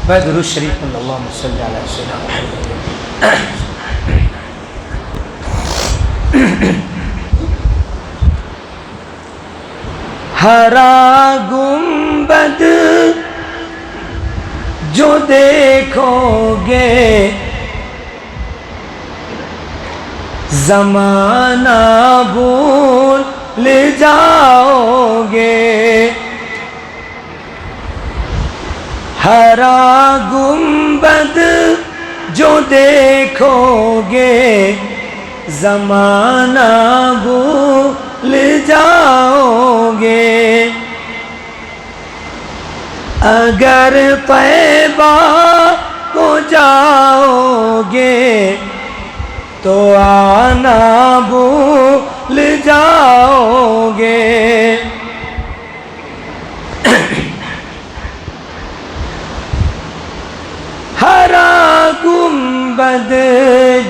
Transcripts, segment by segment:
میں درود شریف اللہم صلی علی سیدنا محمد. ہرا گنبد جو دیکھو گے زمانہ بھول جاؤ گے. ہرا گنبد جو دیکھو گے زمانہ بھول جاؤ گے. اگر طیبہ کو جاؤ گے تو آنا بھول جاؤ گے. ہرا گنبد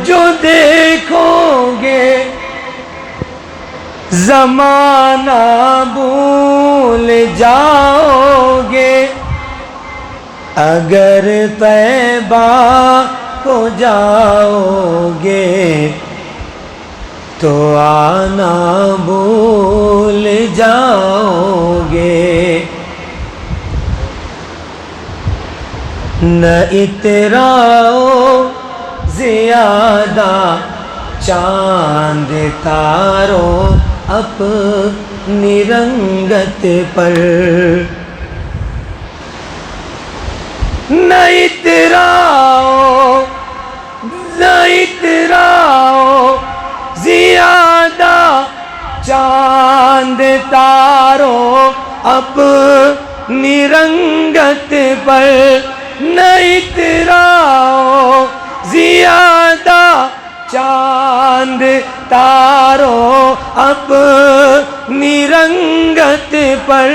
جو دیکھو گے زمانہ بھول جاؤ گے. اگر طیبہ کو جاؤ گے تو آنا بھول جاؤ گے. نہ اتراؤ زیادہ چاند تاروں اپنی رنگت پر. نہ اتراؤ زیادہ چاند تاروں اپنی رنگت پر. نہ اتراؤ زیادہ چاند تاروں اپنی رنگت پر.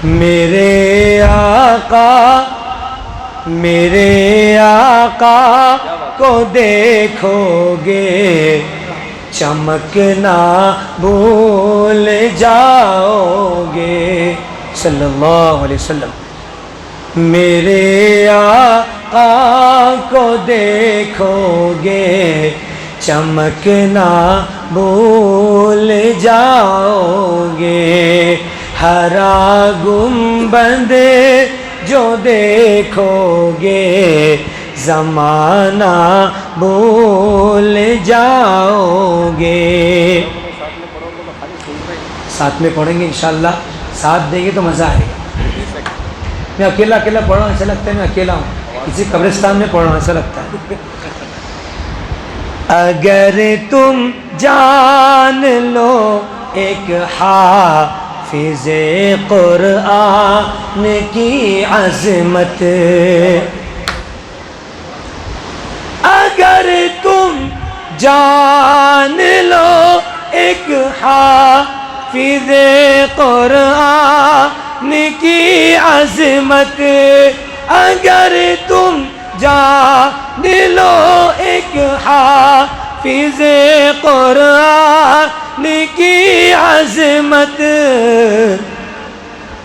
میرے آقا کو دیکھو گے چمکنا بھول جاؤ گے صلی اللہ علیہ وسلم. میرے آقا کو دیکھو گے چمکنا بھول جاؤ گے. ہرا گنبد جو دیکھو گے زمانہ بھول جاؤ گے. ساتھ میں پڑھیں گے انشاءاللہ. ساتھ دیں گے تو مزہ آئے گا. میں اکیلا پڑھ رہا ہوں ایسا لگتا ہے میں اکیلا ہوں. کسی قبرستان میں پڑھ رہا ہوں ایسا لگتا ہے. اگر تم جان لو ایک حافظ قرآن کی عظمت. اگر تم جان لو ایک حافظ قرآن کی عظمت. اگر تم جان لو ایک حافظ قرآن کی عظمت.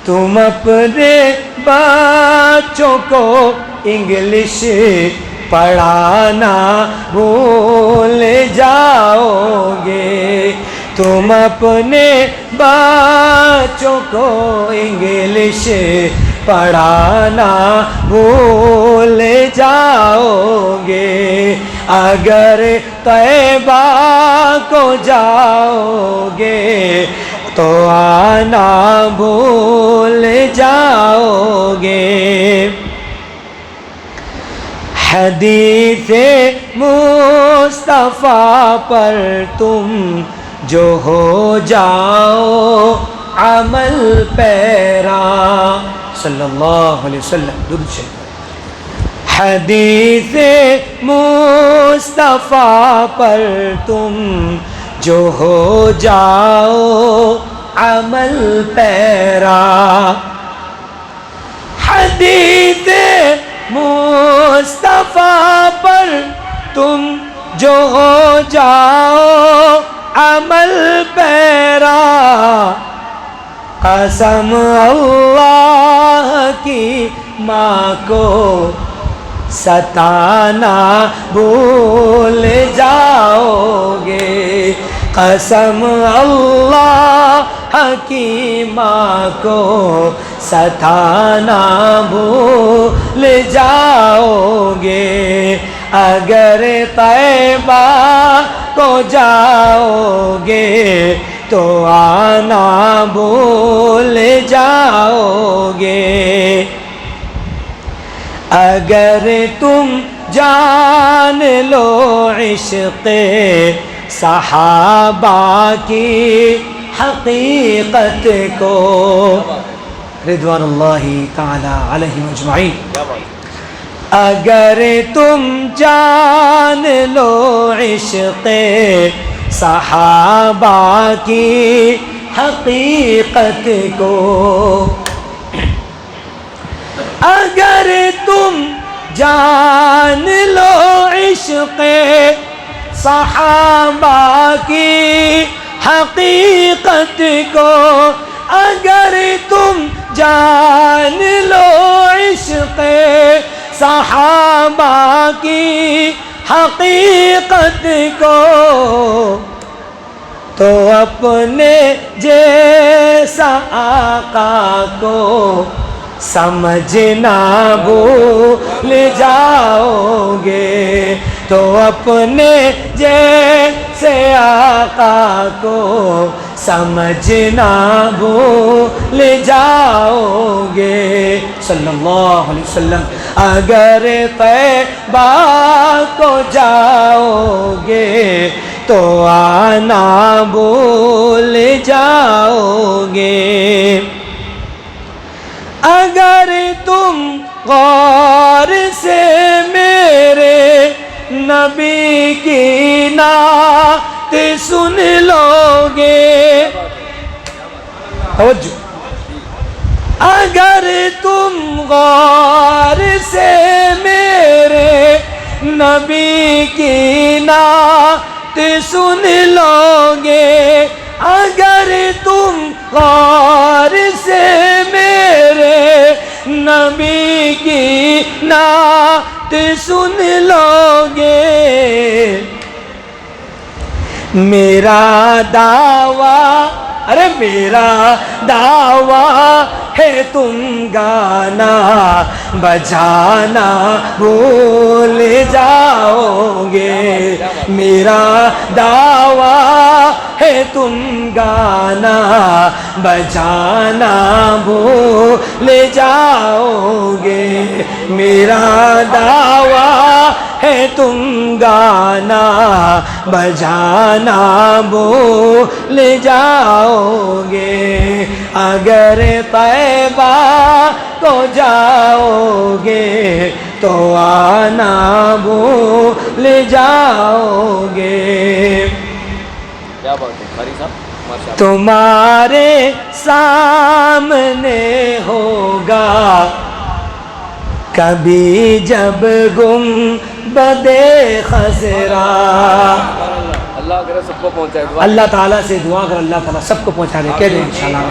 تم اپنے بچوں کو انگلش پڑھانا بھول جاؤ گے. تم اپنے بچوں کو انگلش پڑھانا بھول جاؤ گے. اگر طیبہ کو جاؤ گے تو آنا بھول جاؤ گے. حدیث مصطفیٰ پر تم جو ہو جاؤ عمل پیرا صلی اللہ علیہ وسلم. درود شریف. حدیث مصطفیٰ پر تم جو ہو جاؤ عمل پیرا. حدیث مصطفیٰ پر تم جو ہو جاؤ عمل پیرا. قسم اللہ کی ماں کو ستانا بھول جاؤ گے، قسم اللہ کی ماں کو ستانا بھول جاؤ گے، اگر طیبہ کو جاؤ گے تو آنا بھول جاؤ گے، اگر تم جان لو عشق صحابہ کی حقیقت کو، رضوان اللہ تعالی علیہم اجمعین، اگر تم جان لو عشق صحابہ کی حقیقت کو، اگر تم جان لو عشق صحابہ کی حقیقت کو، اگر تم جان لو عشق صحابہ کی حقیقت کو، تو اپنے جیسا آقا کو سمجھنا بھول جاؤ گے، تو اپنے جیسے آقا کو سمجھنا بھول جاؤ گے، صلی اللہ علیہ وسلم، اگر طیبہ کو جاؤ گے تو آنا بھول جاؤ گے، اگر تم غور سے میرے نبی کی نعت سن لو گے، توجہ، اگر تم غور سے میرے نبی کی نعت سن لو گے، اگر تم غور سے میرے نبی کی نعت سن لو گے، میرا دعویٰ، ارے میرا دعویٰ ہے تم گانا بجانا بھول جاؤ گے، میرا دعویٰ ہے تم گانا بجانا بھول جاؤ گے، میرا دعویٰ ہے تم گانا بجانا بھول جاؤ گے، اگر طیبہ کو جاؤ گے تو آنا بھول جاؤ گے، کیا بات ہے قاری صاحب، ماشاءاللہ، تمہارے سامنے ہوگا کبھی جب گنبد خضرا، اللہ کرے سب کو پہنچائے، اللہ تعالیٰ سے دعا کر اللہ تعالیٰ سب کو پہنچا دے، کہہ دیں انشاءاللہ،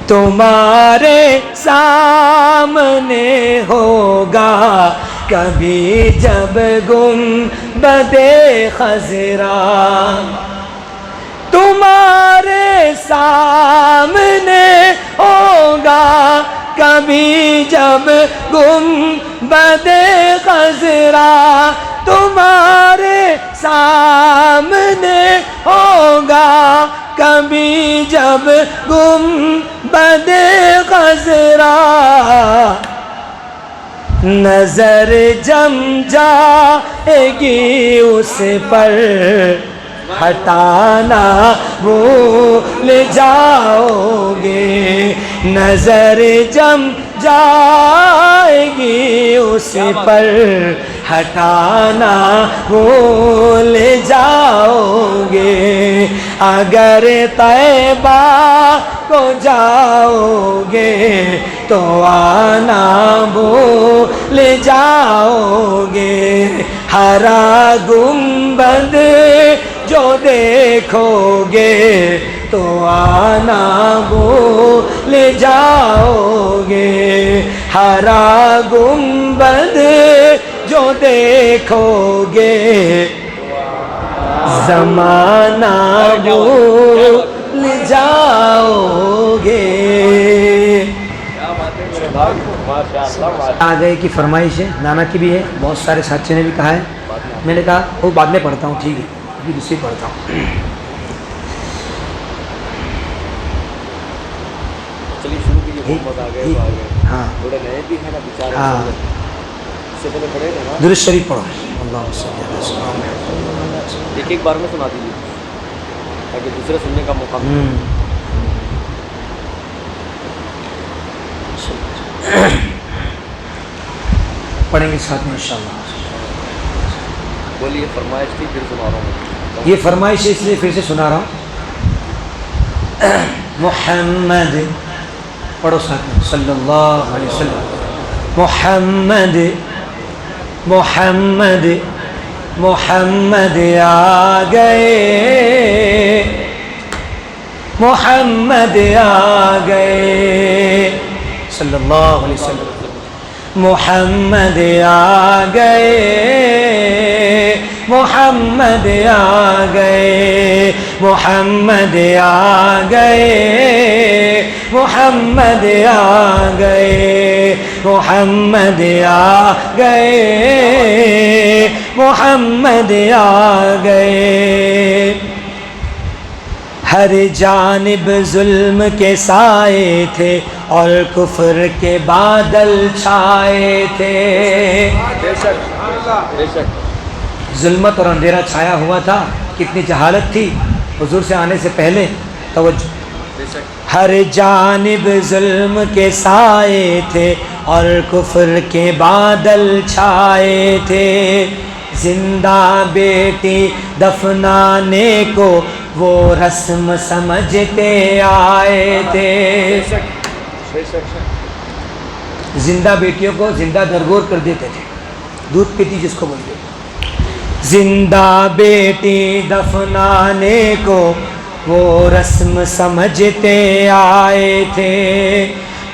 تمہارے سامنے ہوگا کبھی جب گنبد خضرا، تمہارے سامنے ہوگا کبھی جب گنبد خضرا، تمہارے سامنے ہوگا کبھی جب گنبد خضرا، نظر جم جائے گی اس پر ہٹانا بھول جاؤ گے، نظر جم جائے گی اس پر ہٹانا بھول جاؤ گے، اگر طیبہ کو جاؤ گے تو آنا بھول جاؤ گے، ہرا گنبد جو دیکھو گے تو آنا بھول جاؤ گے، ہرا گنبد جو دیکھو گے زمانہ بھول جاؤ گے۔ آگے کی فرمائش ہے، نانا کی بھی ہے، بہت سارے ساتھیوں نے بھی کہا ہے، میں نے کہا وہ بعد میں پڑھتا ہوں، ٹھیک ہے ابھی دوسری پڑھتا ہوں۔ چلیے شروع کیجیے، محمد آ گئے تو آ گئے، ہاں تھوڑے نئے بھی ہیں نا بیچارے، ہاں اس سے پہلے پڑھے تھے نا، درود شریف پڑھو، اللہ صلی علیہ وسلم۔ ایک بار میں سنا دیجیے تاکہ دوسرے سننے کا موقع ملے۔ پڑھیں گے ساتھ میں انشاءاللہ۔ بولیے، فرمائش تھی پھر سنا رہا ہوں۔ یہ فرمائش ہے اس لیے پھر سے سنا رہا ہوں۔ محمد پڑھو ساتھ میں، صلی اللہ علیہ وسلم۔ محمد محمد محمد آ گئے، محمد آ گئے، صلی اللہ علیہ وسلم۔ محمد آ گئے، محمد آ گئے، محمد آ گئے، محمد آ گئے، محمد آ گئے، محمد آ گئے۔ ہر جانب ظلم کے سائے تھے اور کفر کے بادل چھائے تھے۔ بے شک بے شک، ظلمت اور اندھیرا چھایا ہوا تھا، کتنی جہالت تھی حضور سے آنے سے پہلے، توجہ۔ بے شک، ہر جانب ظلم کے سائے تھے اور کفر کے بادل چھائے تھے، زندہ بیٹی دفنانے کو وہ رسم سمجھتے آئے تھے۔ بے شک بے شک، زندہ بیٹیوں کو زندہ درگور کر دیتے تھے، دودھ پیتی جس کو بولتے، زندہ بیٹی دفنانے کو وہ رسم سمجھتے آئے تھے،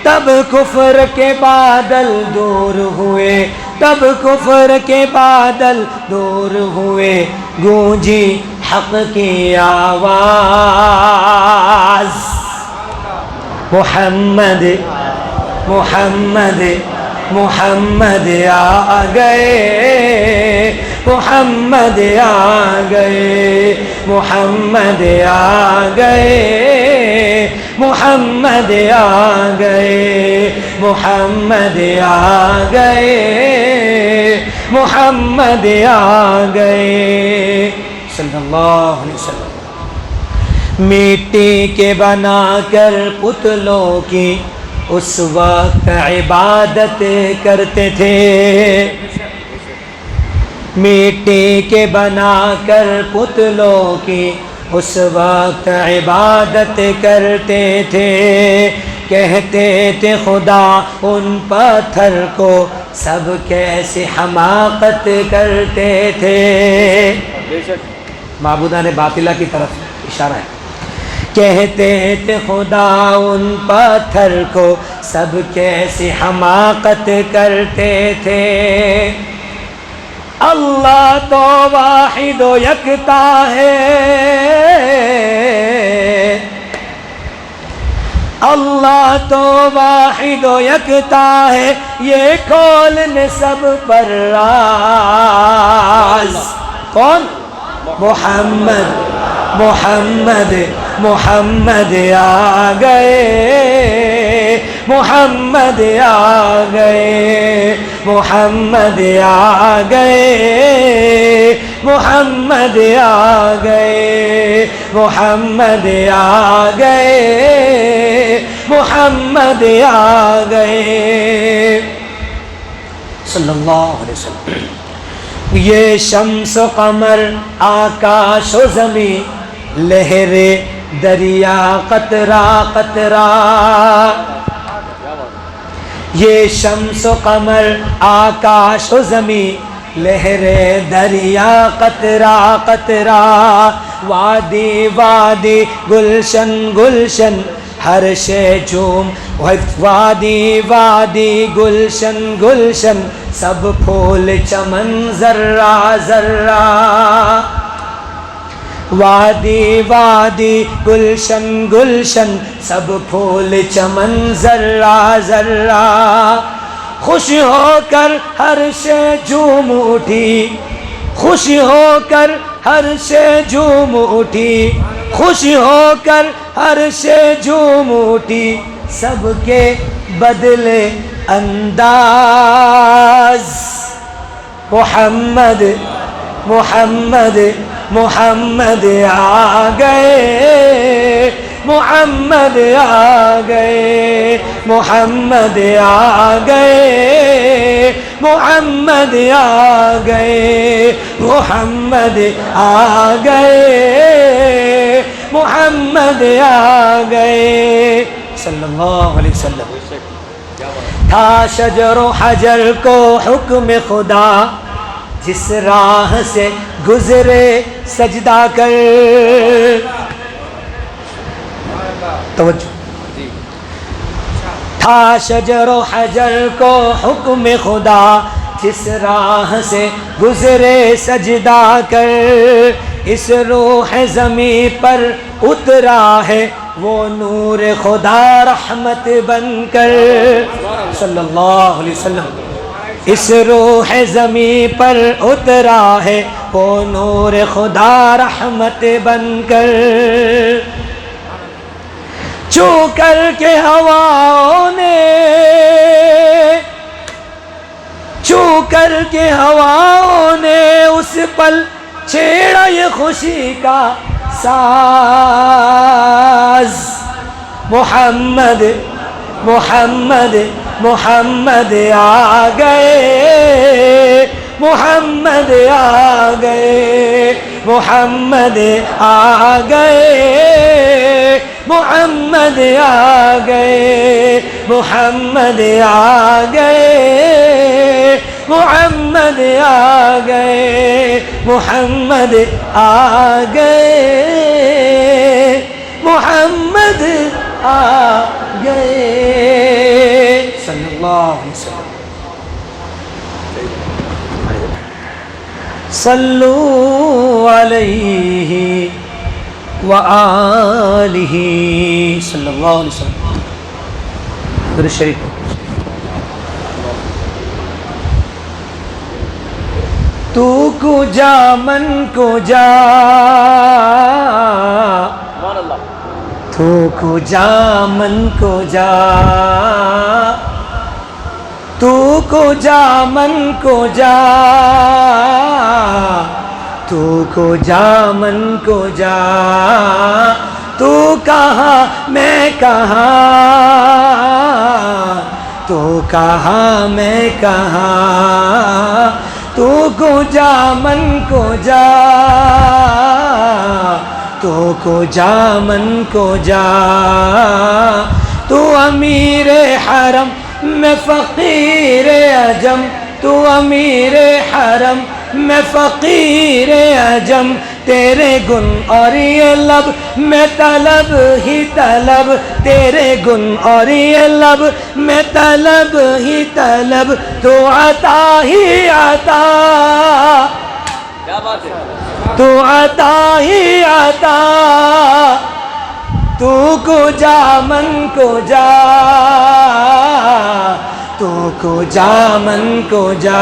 تب کفر کے بادل دور ہوئے، تب کفر کے بادل دور ہوئے، گونجی حق کی آواز، محمد محمد محمد آ گئے، محمد آ گئے، محمد آ گئے، محمد آ گئے، محمد آ گئے، محمد آ گئے، صلی اللہ علیہ وسلم۔ مٹی کے بنا کر پتلوں کی اس وقت عبادت کرتے تھے، مٹی کے بنا کر پتلوں کی اس وقت عبادت کرتے تھے، کہتے تھے خدا ان پتھر کو، سب کیسے حماقت کرتے تھے۔ بے شک، معبودان باطلہ کی طرف اشارہ ہے، کہتے تھے خدا ان پتھر کو، سب کیسے حماقت کرتے تھے۔ اللہ تو واحد و یکتا ہے، اللہ تو واحد و یکتا ہے، یہ کھولنے سب پر راز۔ کون؟ محمد محمد محمد آ گئے، محمد آ گئے، محمد آ گئے، محمد آ گئے، محمد آ گئے، محمد آ گئے، صلی اللہ علیہ وسلم۔ یہ شمس و قمر آکاش و زمین، لہر دریا قطرہ قطرہ، یہ شمس و قمر آکاش و زمین، لہر دریا قطرہ قطرہ، وادی وادی گلشن گلشن ہر شے جھوم، وادی وادی گلشن گلشن سب پھول چمن ذرہ ذرہ، وادی وادی گلشن گلشن سب پھول چمن ذرہ ذرہ، خوش ہو کر ہر شے جھوم اٹھی، خوش ہو کر ہر شے جھوم اٹھی، خوش ہو کر ہر شے جھوم اٹھی، سب کے بدلے انداز، محمد محمد محمد آ گئے، محمد آ گئے، محمد آ گئے، محمد آ گئے، محمد آ گئے، محمد آ گئے صلی اللہ علیہ وسلم۔ تھا شجر و حجر کو حکم خدا، جس راہ سے گزرے سجدہ کر، توجہ، تھا شجر و حجر کو حکم خدا، جس راہ سے گزرے سجدہ کر، اس روح زمیں پر اترا ہے وہ نور خدا رحمت بن کر، صلی اللہ علیہ وسلم۔ اس روح زمیں پر اترا ہے وہ نور خدا رحمت بن کر، چھو کر کے ہواؤں نے، چھو کر کے ہواؤں نے اس پل چھیڑا یہ خوشی کا ساز، محمد محمد محمد آ گئے، محمد آ گئے، محمد آ گئے، محمد آ گئے، محمد آ گئے، محمد آ گئے، محمد آ گئے، محمد آ گئے صلی اللہ علیہ وسلم۔ صلو علیہ وآلہ صلی اللہ علیہ وسلم۔ درود شریف۔ تو کو جا من کو جا، تو کو جا من کو جا، تو کو جا من کو جا، تو کو جا من کو جا، تو کہاں میں کہاں، تو کہاں میں کہاں، تو کو جا من کو جا، تو کو جا من کو جا، تو امیر حرم میں فقیر عجم، تو امیر حرم میں فقیر عجم، تیرے گن اور یہ لب میں طلب ہی طلب، تیرے گن اور یہ لب میں طلب ہی طلب، تو عطا ہی عطا، کیا بات ہے، تو عطا ہی عطا، تو کو جا من کو جا، تو کو جا من کو جا،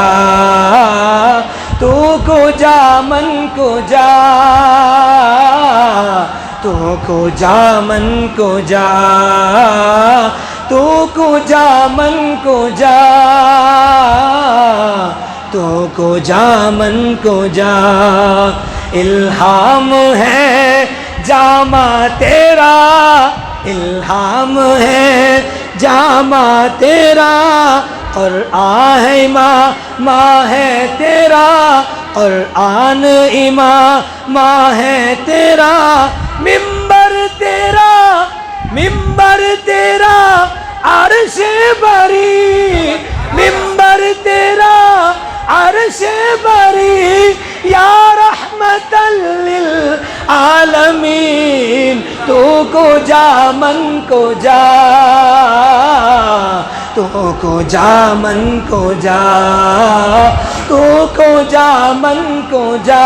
تو کو جا من کو جا، تو کو جا من کو جا، تو کو جا من کو جا، تو کو جا من کو جا، الہام ہے جامع تیرا، الہام ہے جامع تیرا، قرآن ہے ماں ہے تیرا، قرآن امام ہے تیرا، ممبر تیرا، ممبر تیرا عرش بری، ممبر تیرا عرش بری، یا رحمت العالمین تو کو جا من کو جا تو کو جا من کو جا تو کو جا من کو جا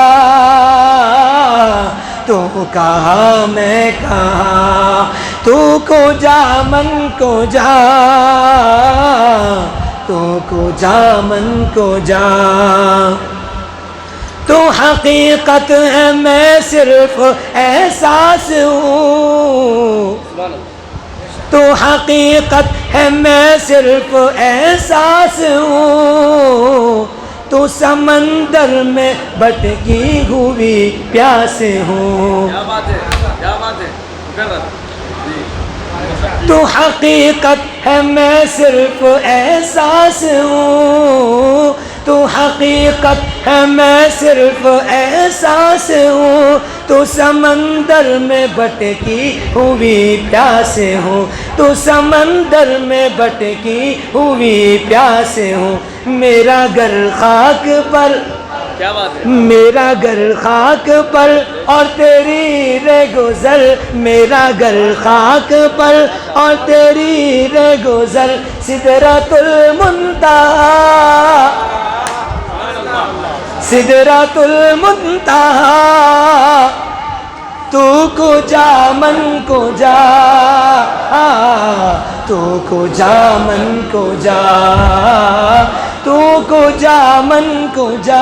تو کہا میں کہا تو کو جا من کو جا تو کو جا من کو جا تو حقیقت ہے میں صرف احساس ہوں تو حقیقت ہے میں صرف احساس ہوں تو سمندر میں بھٹکی ہوئی پیاس ہوں کیا بات ہے کیا بات ہے مکرر جی تو حقیقت ہے میں صرف احساس ہوں تو حقیقت ہے میں صرف احساس ہوں تو سمندر میں بھٹکی ہوئی پیاس ہوں تو سمندر میں بھٹکی ہوئی پیاس ہوں میرا گھر خاک پر کیا بات ہے میرا گھر خاک پر اور تیری رہ گزر میرا گھر خاک پر اور تیری رہ گزر سدرۃ المنتہا سدرۃ المنتہا تو کو جا من کو جا تو کو جا من کو جا تو کو جا من کو جا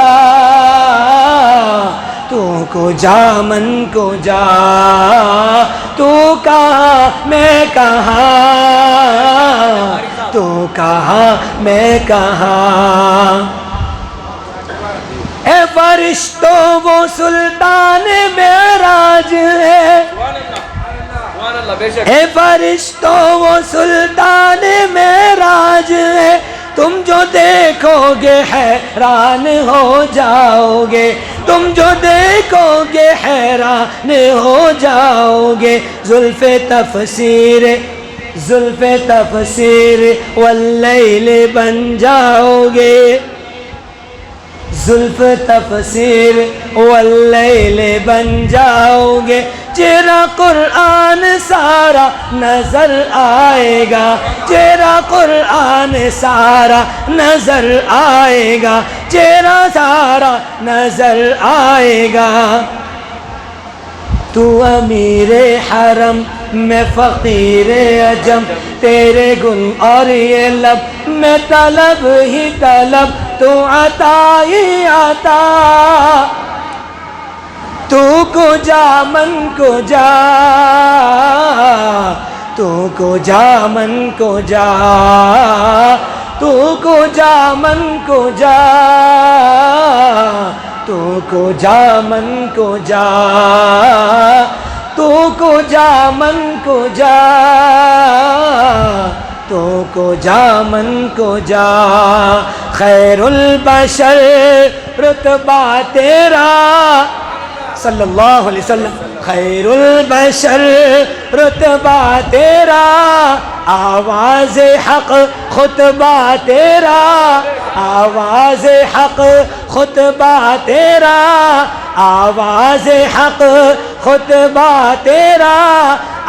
تو کو جا من کو جا تو کہا میں کہا تو کہا میں کہا اے فرشتوں وہ سلطان معراج ہے سبحان اللہ بے شک اے فرشتوں وہ سلطان معراج ہے تم جو دیکھو گے حیران ہو جاؤ گے تم جو دیکھو گے حیران ہو جاؤ گے زلف تفسیر واللیل بن جاؤ گے زلف تفسیر واللیل بن جاؤ گے چہرہ قرآن سارا نظر آئے گا چہرہ قرآن سارا نظر آئے گا چہرہ سارا نظر آئے گا تو امیر حرم میں فقیر عجم تیرے گن اور یہ لب میں طلب ہی طلب تو عطا ہی عطا تو کو جا من کو جا تو کو جا من کو جا تو کو جا من کو جا تو کو جا من کو جا تو کو جا من کو جا تو کو جا من کو جا خیر البشر رتبہ تیرا صلی اللہ علیہ وسلم خیر البشر رتبہ تیرا آواز حق خطبہ تیرا آواز حق خطبہ تیرا آواز حق خطبہ تیرا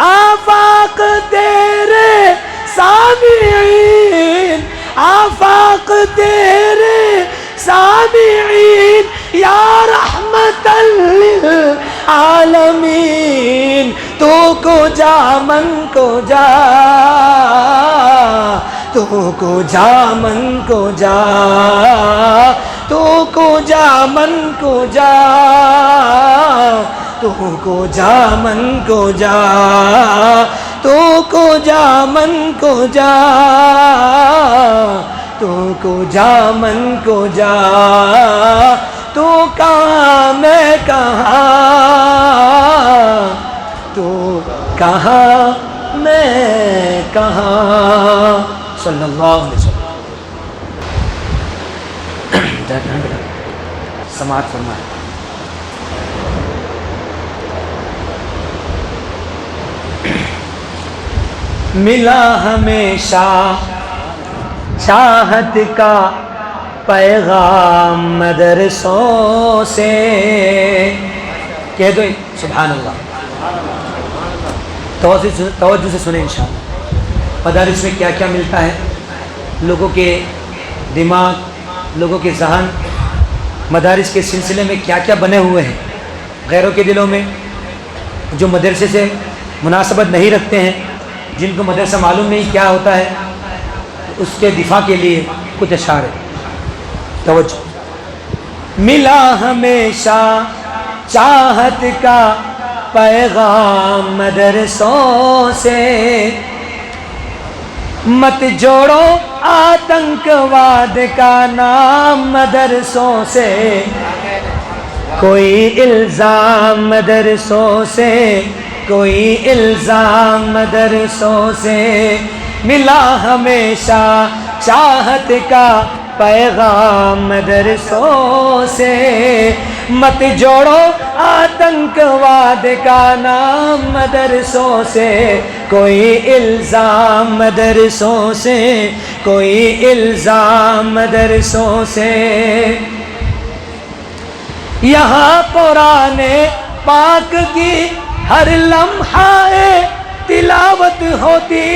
آفاق تیرے سامعین آفاق تیرے سامعین یا رحمت للعالمین تو کو جا من کو جا تو کو جا من کو جا تو کو جا من کو جا تو کو جا من کو جا تو کو جا من کو جا تو کو جا من کو جا تو کہاں میں کہاں تو کہاں میں کہاں صلی اللہ علیہ وسلم سماعت فرمائے ملا ہمیشہ چاہت کا پیغام مدرسوں سے کہہ دو سبحان اللہ. توجہ سے سنیں انشاءاللہ. مدارس میں کیا کیا ملتا ہے، لوگوں کے دماغ، لوگوں کے ذہن مدارس کے سلسلے میں کیا کیا بنے ہوئے ہیں. غیروں کے دلوں میں جو مدرسے سے مناسبت نہیں رکھتے ہیں، جن کو مدرسہ معلوم نہیں کیا ہوتا ہے، اس کے دفاع کے لیے کچھ اشعار ہے. توجہ. ملا ہمیشہ چاہت کا پیغام مدرسوں سے، مت جوڑو آتنکواد کا نام مدرسوں سے، کوئی الزام مدرسوں سے، کوئی الزام مدرسوں سے. ملا ہمیشہ چاہت کا پیغام مدرسوں سے، مت جوڑو آتنکواد کا نام مدرسوں سے، کوئی الزام مدرسوں سے، کوئی الزام مدرسوں سے. یہاں قرآن پاک کی ہر لمحہ تلاوت ہوتی.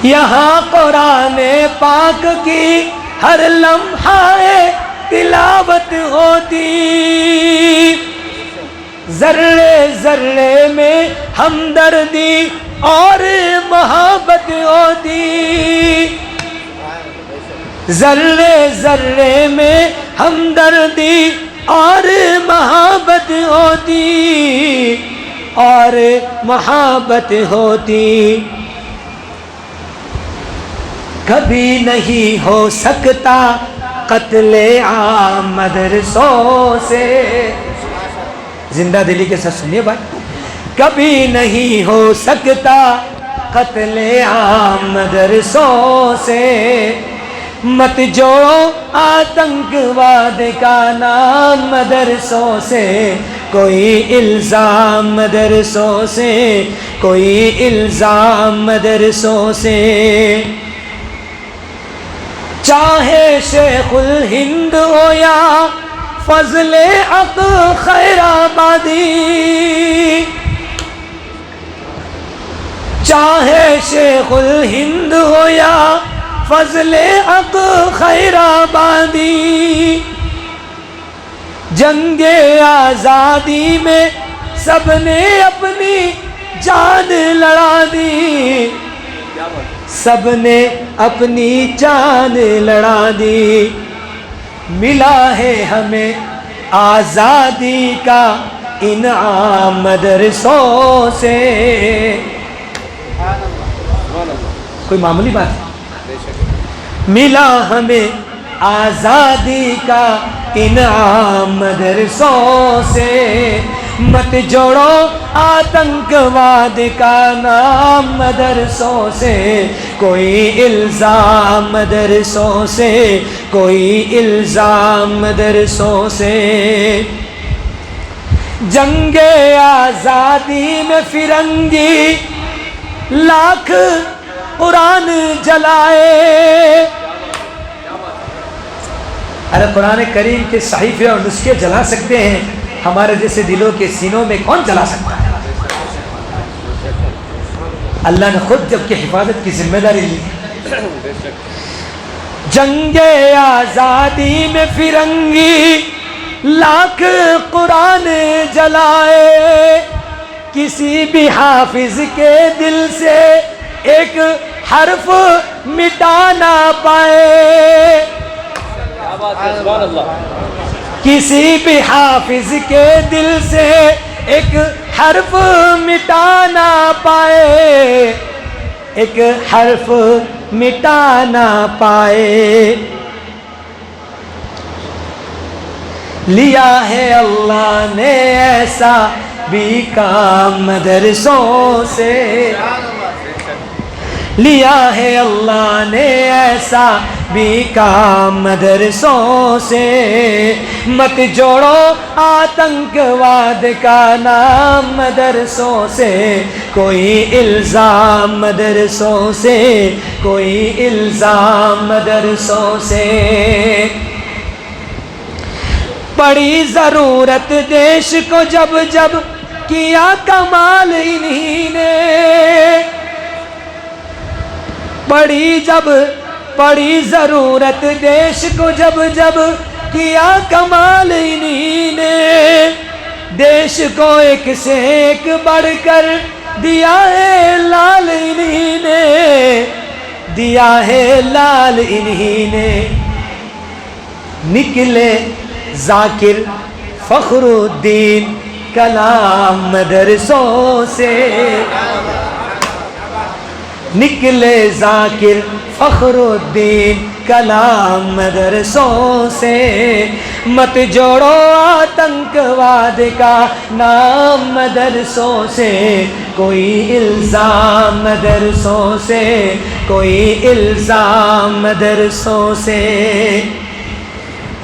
یہاں قرآن پاک کی ہر لمحہ تلاوت ہوتی. ذرے ذرے میں ہمدردی اور محبت ہوتی. ذرے ذرے میں ہمدردی اور محبت ہوتی، اور محبت ہوتی. کبھی نہیں ہو سکتا قتل عام مدرسوں سے. زندہ دلی کے ساتھ سنیے بھائی. کبھی نہیں ہو سکتا قتل عام مدرسوں سے، مت جوڑو آتنکواد کا نام مدرسوں سے، کوئی الزام مدرسوں سے، کوئی الزام مدرسوں سے. چاہے شیخ الہند ہو یا فضل حق خیر آبادی، چاہے شیخ الہند ہو یا فضل حق خیر آبادی، جنگ آزادی میں سب نے اپنی جان لڑا دی، سب نے اپنی جان لڑا دی. ملا ہے ہمیں آزادی کا انعام مدرسوں سے. کوئی معمولی بات ہے. ملا ہمیں آزادی کا انعام مدرسوں سے، مت جوڑو آتنکواد کا نام مدرسوں سے، کوئی الزام مدرسوں سے، کوئی الزام مدرسوں سے. جنگ آزادی میں فرنگی لاکھ قرآن جلائے. ارے قرآن کریم کے صحیفے اور نسخے جلا سکتے ہیں، ہمارے جیسے دلوں کے سینوں میں کون جلا سکتا ہے؟ اللہ نے خود جب کہ حفاظت کی ذمہ داری لی. جنگ آزادی میں فرنگی لاکھ قرآن جلائے، کسی بھی حافظ کے دل سے ایک حرف مٹا نہ پائے. کسی بھی حافظ کے دل سے ایک حرف مٹا نہ پائے، ایک حرف مٹا نہ پائے. لیا ہے اللہ نے ایسا بھی کام مدرسوں سے، لیا ہے اللہ نے ایسا بھی کام مدرسوں سے، مت جوڑو آتنکواد کا نام مدرسوں سے، کوئی الزام مدرسوں سے، کوئی الزام مدرسوں سے. پڑی ضرورت دیش کو جب جب کیا کمال انہی نے، پڑی ضرورت دیش کو جب جب کیا کمال انہی نے، دیش کو ایک سے ایک بڑھ کر دیا ہے لال انہی نے، دیا ہے لال انہی نے۔ نکلے ذاکر فخر الدین کلام مدرسوں سے، نکلے ذاکر فخر الدین کلام مدرسوں سے، مت جوڑو آتنکواد کا نام مدرسوں سے، کوئی الزام مدرسوں سے، کوئی الزام مدرسوں سے۔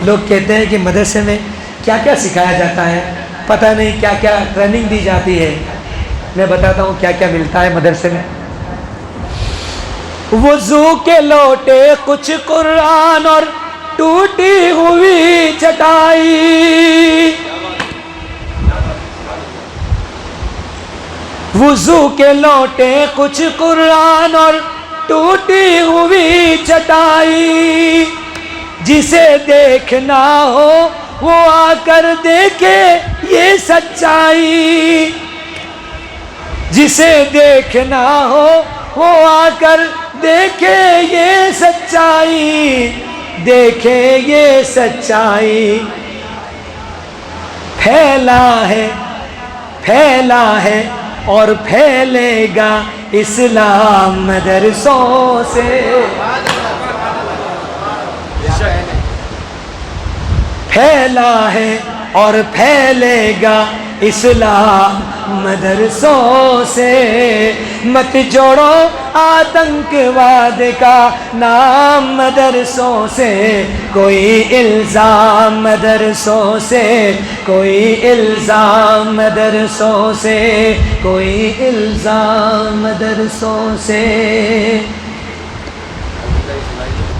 لوگ کہتے ہیں کہ مدرسے میں کیا کیا سکھایا جاتا ہے، پتہ نہیں کیا کیا ٹریننگ دی جاتی ہے۔ میں بتاتا ہوں کیا کیا ملتا ہے مدرسے میں۔ وضو کے لوٹے کچھ قرآن اور ٹوٹی ہوئی چٹائی، وضو کے لوٹے کچھ قرآن اور ٹوٹی ہوئی چٹائی، جسے دیکھنا ہو وہ آ کر دیکھے یہ سچائی، جسے دیکھنا ہو وہ آ کر دیکھے یہ سچائی، دیکھے یہ سچائی۔ پھیلا ہے اور پھیلے گا اسلام مدرسوں سے، پھیلا ہے اور پھیلے گا اسلام مدرسوں سے، مت جوڑو آتنکواد کا نام مدرسوں سے، کوئی الزام مدرسوں سے، کوئی الزام مدرسوں سے، کوئی الزام مدرسوں سے۔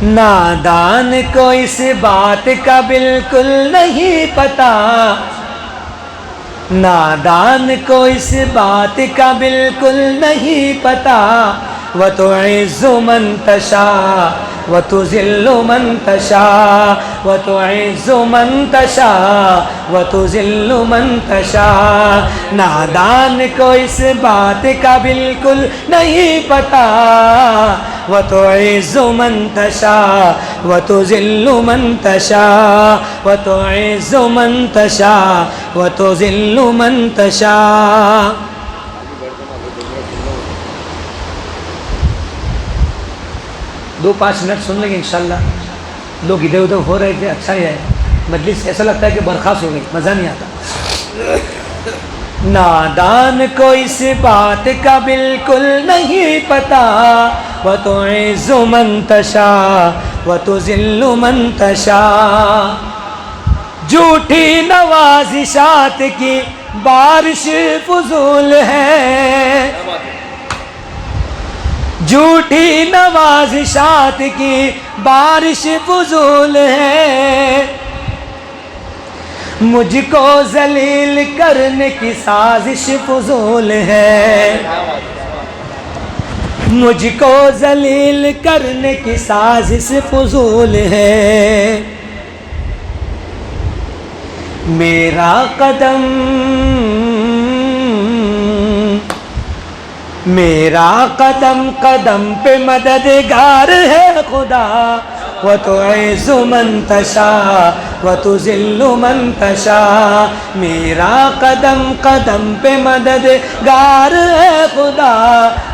نادان کو اس بات کا بالکل نہیں پتا، نادان کو اس بات کا بالکل نہیں پتا، وَتُعِزُّ مَن تَشَاءُ وَتُذِلُّ مَن تَشَاءُ وَتُعِزُّ مَن تَشَاءُ وَتُذِلُّ مَن تَشَاءُ۔ نادان کو اس بات کا بالکل نہیں پتا، وَتُعِزُّ مَن تَشَاءُ وَتُذِلُّ مَن تَشَاءُ وَتُعِزُّ مَن تَشَاءُ وَتُذِلُّ مَن تَشَاءُ۔ 2-5 منٹ سن لیں گے انشاءاللہ۔ لوگ ادھر ادھر ہو رہے تھے، اچھا ہی ہے مجلس، ایسا لگتا ہے کہ برخاست ہو گئی، مزہ نہیں آتا۔ نادان کو اس بات کا بالکل نہیں پتا، وَتُعِزُّ مَن تَشَاءُ وَتُذِلُّ مَن تَشَاءُ۔ جھوٹی نوازشات کی بارش فضول ہے، جھوٹی نوازشات کی بارش فضول ہے، مجھ کو ذلیل کرنے کی سازش فضول ہے، مجھ کو ذلیل کرنے کی سازش فضول ہے۔ میرا قدم قدم پہ مددگار ہے خدا، وَتُعِزُّ مَن تَشَاءُ وَتُذِلُّ مَن تَشَاءُ۔ میرا قدم پہ مددگار ہے خدا،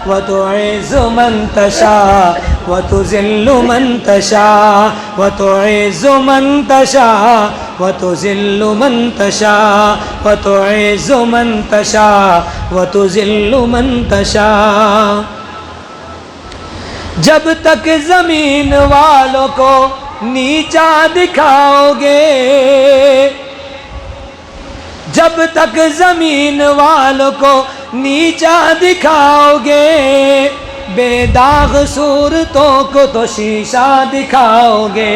وَتُعِزُّ مَن تَشَاءُ وَتُذِلُّ مَن تَشَاءُ وَتُعِزُّ مَن تَشَاءُ وَتُذِلُّ مَن تَشَاءُ وَتُعِزُّ مَن تَشَاءُ وَتُذِلُّ مَن تَشَاءُ۔ جب تک زمین والوں کو نیچا دکھاؤ گے، جب تک زمین والوں کو نیچا دکھاؤ گے، بے داغ صورتوں کو تو شیشہ دکھاؤ گے۔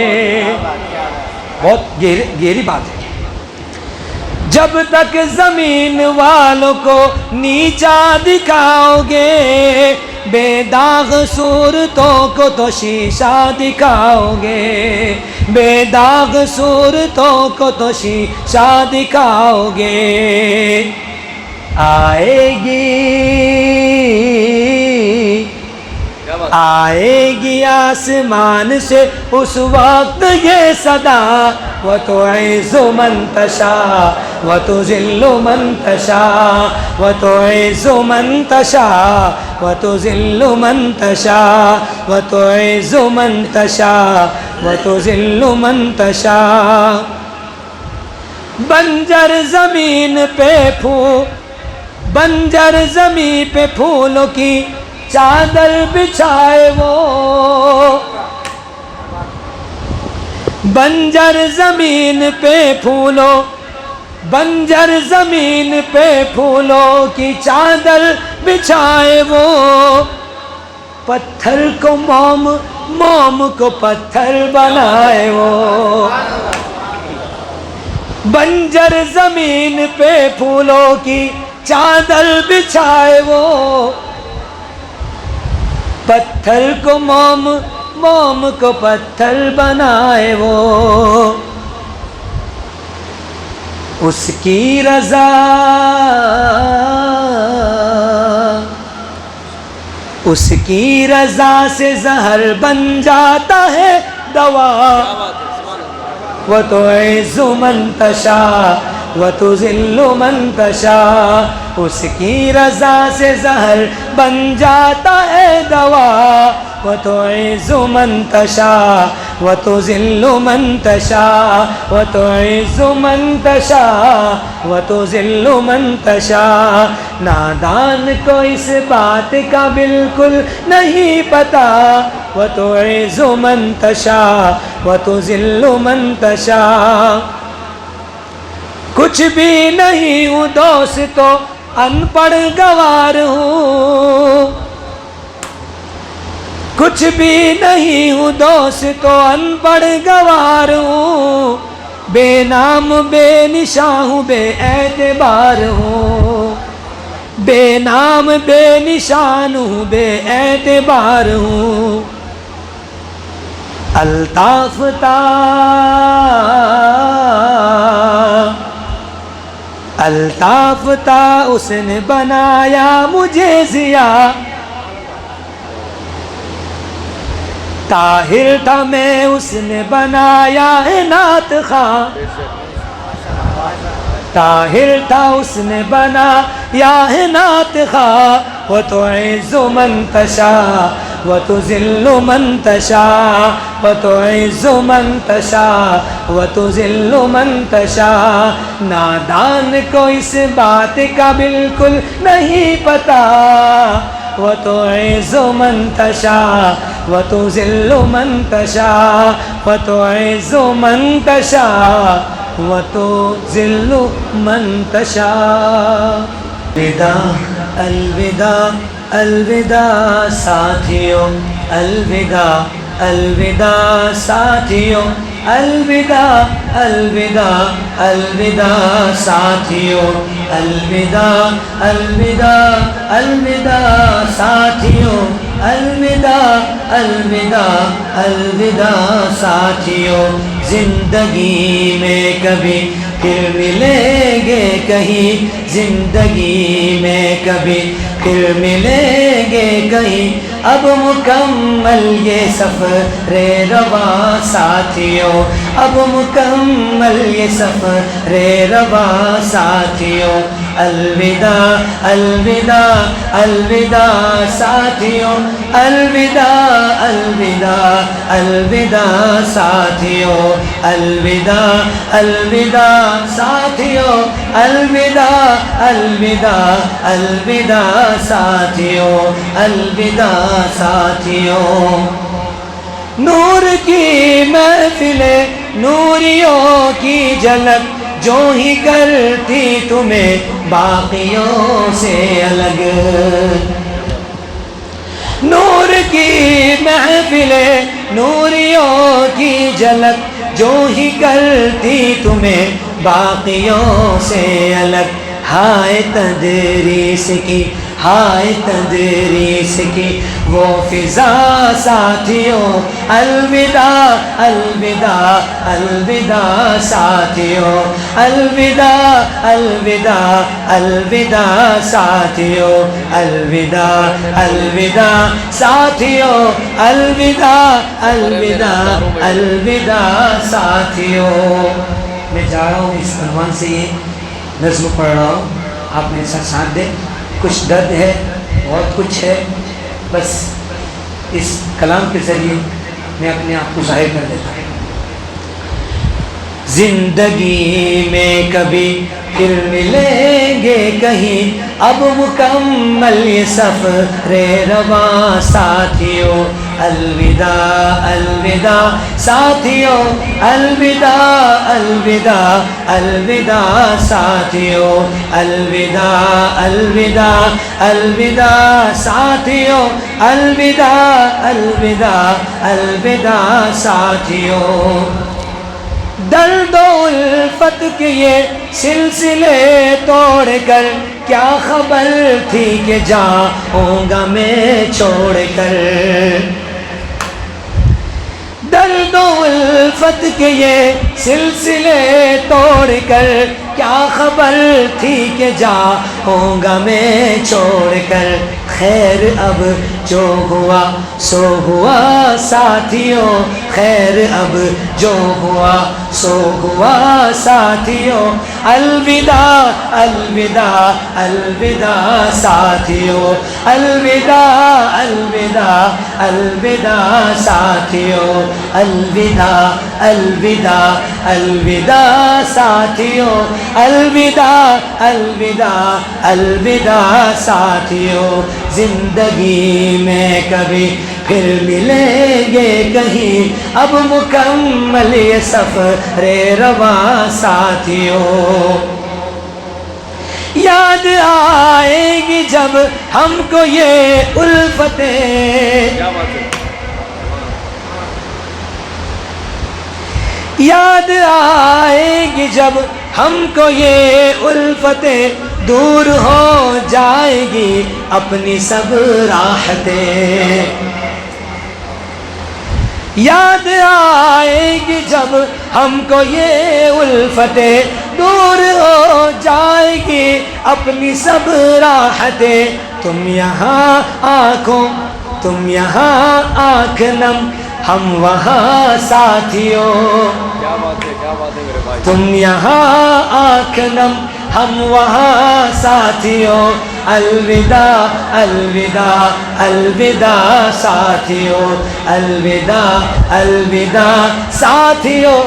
بہت گہری بات ہے۔ جب تک زمین والوں کو نیچا دکھاؤ گے، بے داغ صورتوں کو تو شیشہ دکھاؤ گے، بے داغ صورتوں کو تو شیشہ دکھاؤ گے۔ آئے گی آسمان سے اس وقت یہ صدا، وَتُعِزُّ مَن تَشَاءُ وَتُذِلُّ مَن تَشَاءُ وَتُعِزُّ مَن تَشَاءُ وَتُذِلُّ مَن تَشَاءُ وَتُعِزُّ مَن تَشَاءُ وَتُذِلُّ مَن تَشَاءُ۔ بنجر زمین پہ پھولوں کی چادر بچھائے وہ، بنجر زمین پہ پھولوں کی چادر بچھائے وہ، پتھر کو موم کو پتھر بنائے وہ، بنجر زمین پہ پھولوں کی چادر بچھائے وہ، پتھر کو موم کو پتھر بنائے وہ، اس کی رضا سے زہر بن جاتا ہے دوا، وَتُعِزُّ مَن تَشَاءُ وَتُذِلُّ مَن تَشَاءُ، اس کی رضا سے زہر بن جاتا ہے دوا، وَتُعِزُّ مَن تَشَاءُ وَتُذِلُّ مَن تَشَاءُ وَتُعِزُّ مَن تَشَاءُ وَتُذِلُّ مَن تَشَاءُ۔ نادان کو اس بات کا بالکل نہیں پتا، وَتُعِزُّ مَن تَشَاءُ وَتُذِلُّ مَن تَشَاءُ۔ کچھ بھی نہیں ہوں دوستو، ان پڑھ گوار ہوں، کچھ بھی نہیں ہوں دوستو، ان پڑھ گوار ہوں، بے نام بے نشان ہوں، بے اعتبار ہوں، بے نام بے نشان ہوں، بے اعتبار ہوں۔ الطاف تھا اس نے بنایا مجھے ضیا، طاہر تھا میں اس نے بنایا ہے نعت خواں، طاہر تھا اس نے بنایا ہے نعت خواں، وَتُعِزُّ مَن تَشَاءُ وَتُذِلُّ مَن تَشَاءُ وَتُعِزُّ مَن تَشَاءُ وَتُذِلُّ مَن تَشَاءُ۔ نادان کو اس بات کا بالکل نہیں پتا، وَتُعِزُّ مَن تَشَاءُ وَتُذِلُّ مَن تَشَاءُ وَتُعِزُّ مَن تَشَاءُ وَتُذِلُّ مَن تَشَاءُ۔ الوداع الوداع الوداع ساتھیوں، الوداع الوداع ساتھیوں، الوداع الوداع الوداع ساتھیوں، الوداع الوداع الوداع ساتھیوں، الوداع الوداع الوداع ساتھیوں۔ زندگی میں کبھی پھر ملیں گے کہیں، زندگی میں کبھی پھر ملیں گے کہیں، اب مکمل یہ سفر رواں ساتھیوں، اب مکمل یہ سفر رواں ساتھیوں۔ الوداع الوداع الوداع ساتھیوں، الوداع الوداع الوداع ساتھیوں، الوداع الوداع ساتھیوں، الوداع الوداع الوداع ساتھیوں، الوداع ساتھیوں۔ نور کی محفلیں، نوریوں کی جھلک جو ہی کرتی تمہیں باقیوں سے الگ، نور کی محفلیں، نوریوں کی جھلک جو ہی کرتی تمہیں باقیوں سے الگ، ہائے تدریس کی، ہائے تدریس کی وہ فضا ساتھیوں، الوداع الوداع الوداع ساتھیوں، الوداع الوداع الوداع ساتھیوں، الوداع الوداع ساتھیوں، الوداع الوداع الوداع ساتھیوں۔ میں جا رہا ہوں اس عنوان سے یہ نظم پڑھ رہا ہوں، آپ میرے ساتھ ساتھ دیں۔ کچھ درد ہے، بہت کچھ ہے، بس اس کلام کے ذریعے میں اپنے آپ کو ظاہر کر دیتا ہوں۔ زندگی میں کبھی پھر ملیں گے کہیں، اب مکمل یہ سفر رواں ساتھیوں، الوداع الوداع ساتھیوں، الوداع الوداع الوداع ساتھیوں، الوداع الوداع الوداع ساتھیوں، الوداع الوداع الوداع ساتھیوں۔ درد و الفت کے یہ سلسلے توڑ کر کیا خبر تھی کہ جاؤں گا میں چھوڑ کر، درد و الفت کے یہ سلسلے توڑ کر کیا خبر تھی کہ جاؤں گا میں چھوڑ کر، خیر اب جو ہوا سو ہوا ساتھیوں، خیر اب جو ہوا سو ہوا ساتھیوں، الوداع الوداع الوداع ساتھیوں، الوداع الوداع الوداع ساتھیوں، الوداع الوداع الوداع ساتھیوں، الوداع الوداع الوداع ساتھیوں۔ زندگی میں کبھی پھر ملیں گے کہیں، اب مکمل یہ سفر رواں ساتھیوں۔ یاد آئے گی جب ہم کو یہ الفتیں، یاد آئے گی جب ہم کو یہ الفتیں، دور ہو جائے گی اپنی سب راحتیں، یاد آئے گی جب ہم کو یہ الفتیں، دور ہو جائے گی اپنی سب راحتیں، تم یہاں آنکھوں تم یہاں آنکھ نم ہم وہاں ساتھیوں، کیا بات ہے میرے بھائی، تم یہاں آنکھ نم ہم وہاں ساتھیوں، الوداع الوداع الوداع ساتھیوں، الوداع الوداع ساتھیوں،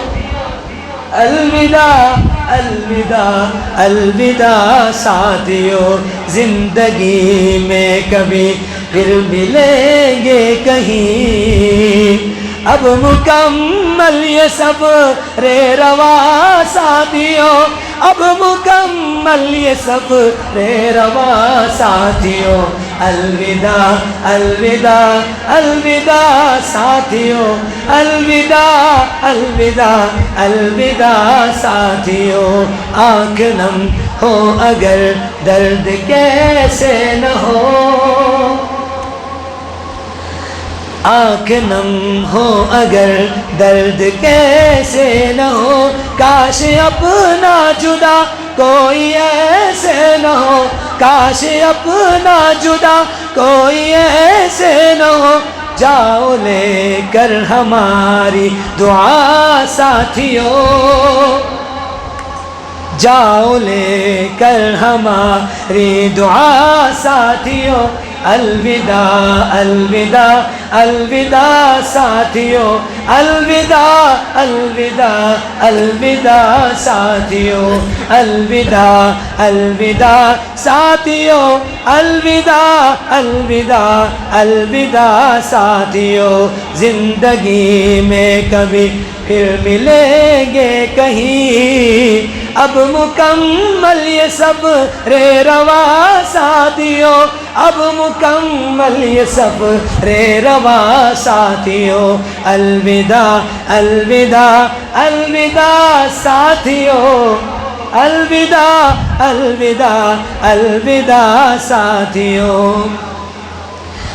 الوداع الوداع الوداع ساتھیوں۔ زندگی میں کبھی پھر ملیں گے کہیں، اب مکمل یہ سفر رواں ساتھیوں، اب مکمل یہ سفر رواں ساتھیوں، الوداع الوداع الوداع ساتھیوں، الوداع الوداع الوداع ساتھیوں۔ آنکھ نم ہو اگر درد کیسے نہ ہو، آنکھ نم ہو اگر درد کیسے نہ ہو، کاش اپنا جدا کوئی ایسے نہ ہو، کاش اپنا جدا کوئی ایسے نہ ہو، جاؤ لے کر ہماری دعا ساتھیوں، جاؤ لے کر ہماری دعا ساتھیوں، الوداع الوداع الوداع ساتھیوں، الوداع الوداع الوداع ساتھیوں، الوداع الوداع ساتھیوں، الوداع الوداع الوداع ساتھیوں۔ زندگی میں کبھی پھر ملیں گے کہیں، اب مکمل یہ سب رواں ساتھیوں، اب مکمل یہ سفر رواں ساتھیوں، الوداع الوداع الوداع ساتھیوں، الوداع الوداع الوداع ساتھیوں۔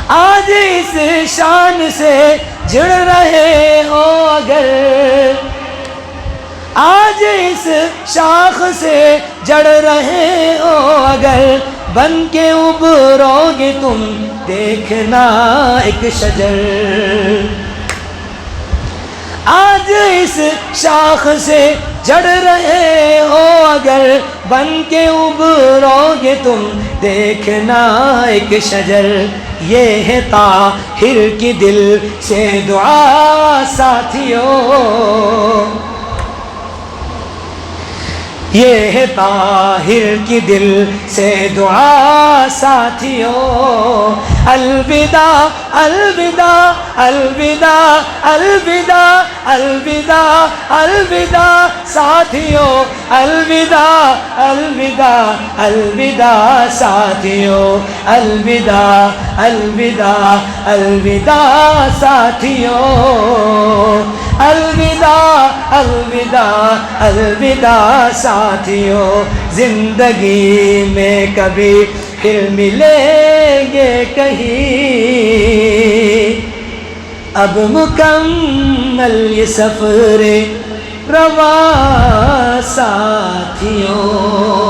آج اس شان سے جڑ رہے ہو اگر، آج اس شاخ سے جڑ رہے ہو اگر، بن کے ابھرو گے تم دیکھنا ایک شجر۔ آج اس شاخ سے جڑ رہے ہو اگر، بن کے ابھرو گے تم دیکھنا ایک شجر۔ یہ ہے طاہر کی دل سے دعا ساتھیوں، یہ ہے طاہر کی دل سے دعا ساتھیوں۔ الوداع الوداع الوداع الوداع الوداع الوداع ساتھیوں، الوداع الوداع الوداع ساتھیوں، الوداع الوداع الوداع ساتھیوں، الوداع الوداع الوداع ساتھیوں۔ زندگی میں کبھی پھر ملیں گے کہیں، اب مکمل یہ سفر رواں ساتھیوں۔